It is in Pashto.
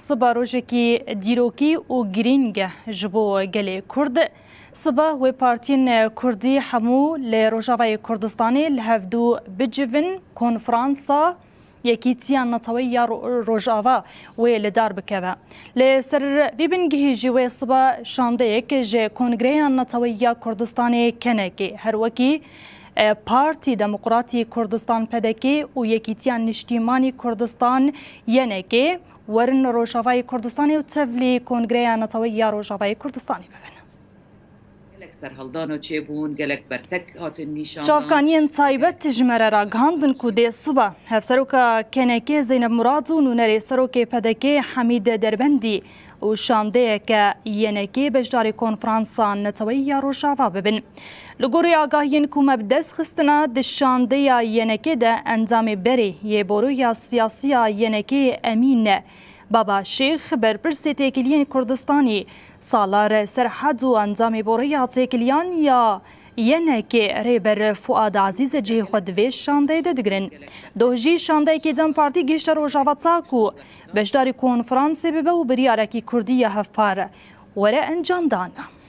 سبا روژکی دیروکی و گرینگ جبو گلی کرد سبا و پارتین کردی همو لروجاوای کردستانی لهفدو بجوین کنفرانسا یکیتیان نتوی یا روجاوا و لدار بکوه لسر بیبنگی جوی سبا شانده یک جه کنگریان نتوی یا کردستانی کنکی هر وکی پارتی دموکراتی کردستان پدکی و یکیتیان نشتیمانی کردستان ینکی ورن روجاوای کردستانی و تفلی کنگریان نتوی یا روجاوای کردستانی ببین چافکانین تایبت تجمره را گاندن کو دی صبح هفسروکا کنکی زینب مراد و نونری سروک پدکی حمید دربندی و شانده که ینکی بجداری کنفرانسان نتوی یا روجاوا ببین لگوری آگاهین کو مبدس خستنا دشانده ینکی ده انجام بری یه برو یا سیاسی ینکی امین بابا شیخ برپرسی تکلیین کردستانی سالار سرحد و انجام بوری تکلیان یا ینکی ریبر فؤاد عزیز جه خودوی شانده دگرن دوجی شانده که دم پارتی گشت روجاوا تاکو بجداری کنفرانس ببه و بریارکی کردی هفپار وره انجام دانه